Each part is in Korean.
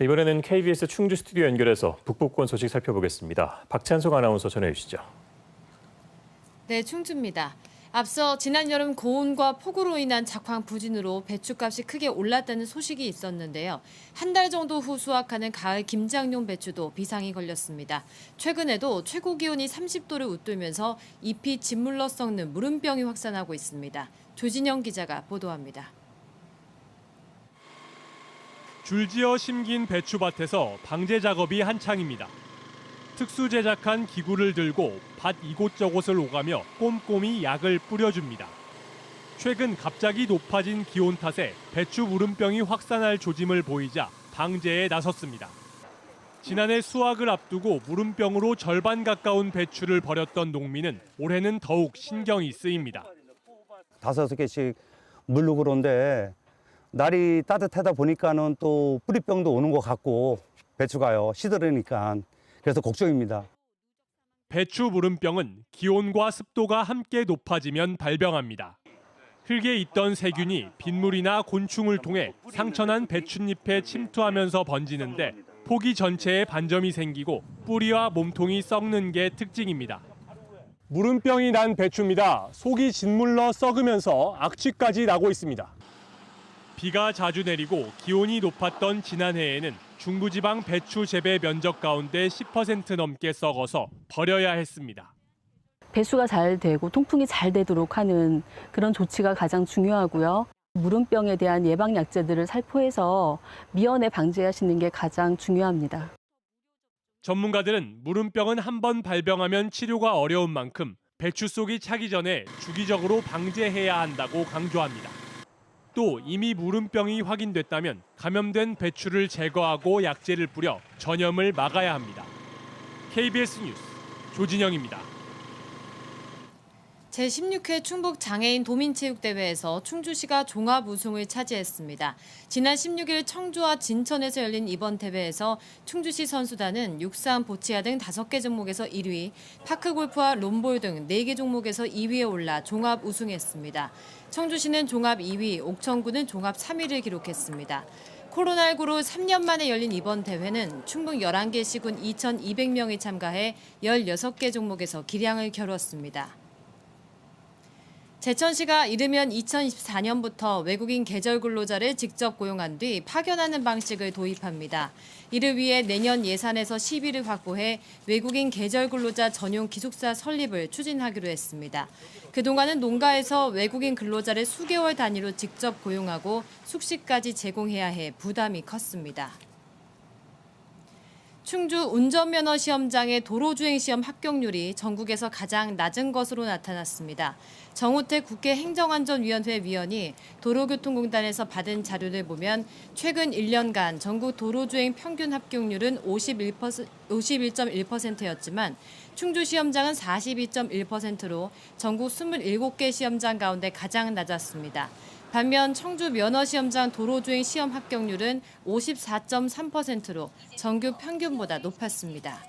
이번에는 KBS 충주 스튜디오 연결해서 북부권 소식 살펴보겠습니다. 박찬석 아나운서 전해주시죠. 네, 충주입니다. 앞서 지난 여름 고온과 폭우로 인한 작황 부진으로 배추값이 크게 올랐다는 소식이 있었는데요. 한 달 정도 후 수확하는 가을 김장용 배추도 비상이 걸렸습니다. 최근에도 최고 기온이 30도를 웃돌면서 잎이 짓물러 썩는 무름병이 확산하고 있습니다. 조진영 기자가 보도합니다. 줄지어 심긴 배추밭에서 방제 작업이 한창입니다. 특수 제작한 기구를 들고 밭 이곳저곳을 오가며 꼼꼼히 약을 뿌려줍니다. 최근 갑자기 높아진 기온 탓에 배추 무름병이 확산할 조짐을 보이자 방제에 나섰습니다. 지난해 수확을 앞두고 무름병으로 절반 가까운 배추를 버렸던 농민은 올해는 더욱 신경이 쓰입니다. 5개씩 물르고 그런데 날이 따뜻하다 보니까는 또 뿌리병도 오는 것 같고 배추가요 시들으니까 그래서 걱정입니다. 배추 무름병은 기온과 습도가 함께 높아지면 발병합니다. 흙에 있던 세균이 빗물이나 곤충을 통해 상처난 배춧잎에 침투하면서 번지는데 포기 전체에 반점이 생기고 뿌리와 몸통이 썩는 게 특징입니다. 무름병이 난 배추입니다. 속이 짓물러 썩으면서 악취까지 나고 있습니다. 비가 자주 내리고 기온이 높았던 지난해에는 중부지방 배추 재배 면적 가운데 10% 넘게 썩어서 버려야 했습니다. 배수가 잘 되고 통풍이 잘 되도록 하는 그런 조치가 가장 중요하고요. 무름병에 대한 예방 약제들을 살포해서 미연에 방지하시는 게 가장 중요합니다. 전문가들은 무름병은 한번 발병하면 치료가 어려운 만큼 배추 속이 차기 전에 주기적으로 방제해야 한다고 강조합니다. 또 이미 무름병이 확인됐다면 감염된 배추를 제거하고 약제를 뿌려 전염을 막아야 합니다. KBS 뉴스 조진영입니다. 제16회 충북 장애인 도민체육대회에서 충주시가 종합 우승을 차지했습니다. 지난 16일 청주와 진천에서 열린 이번 대회에서 충주시 선수단은 육상, 보치아 등 5개 종목에서 1위, 파크골프와 롬볼 등 4개 종목에서 2위에 올라 종합 우승했습니다. 청주시는 종합 2위, 옥천군은 종합 3위를 기록했습니다. 코로나19로 3년 만에 열린 이번 대회는 충북 11개 시군 2,200명이 참가해 16개 종목에서 기량을 겨뤘습니다. 제천시가 이르면 2024년부터 외국인 계절 근로자를 직접 고용한 뒤 파견하는 방식을 도입합니다. 이를 위해 내년 예산에서 시비를 확보해 외국인 계절 근로자 전용 기숙사 설립을 추진하기로 했습니다. 그동안은 농가에서 외국인 근로자를 수개월 단위로 직접 고용하고 숙식까지 제공해야 해 부담이 컸습니다. 충주 운전면허 시험장의 도로주행시험 합격률이 전국에서 가장 낮은 것으로 나타났습니다. 정우택 국회 행정안전위원회 위원이 도로교통공단에서 받은 자료를 보면 최근 1년간 전국 도로주행 평균 합격률은 51.1%였지만 충주 시험장은 42.1%로 전국 27개 시험장 가운데 가장 낮았습니다. 반면 청주 면허시험장 도로주행 시험 합격률은 54.3%로 전국 평균보다 높았습니다.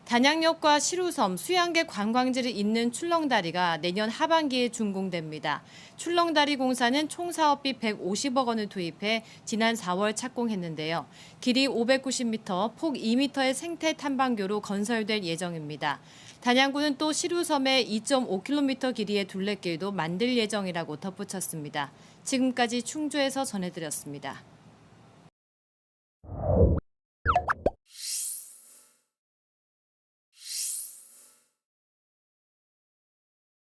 단양역과 시루섬, 수양계 관광지를 잇는 출렁다리가 내년 하반기에 준공됩니다. 출렁다리 공사는 총 사업비 150억 원을 투입해 지난 4월 착공했는데요. 길이 590m, 폭 2m의 생태 탐방교로 건설될 예정입니다. 단양구는 또 시루섬에 2.5km 길이의 둘레길도 만들 예정이라고 덧붙였습니다. 지금까지 충주에서 전해드렸습니다.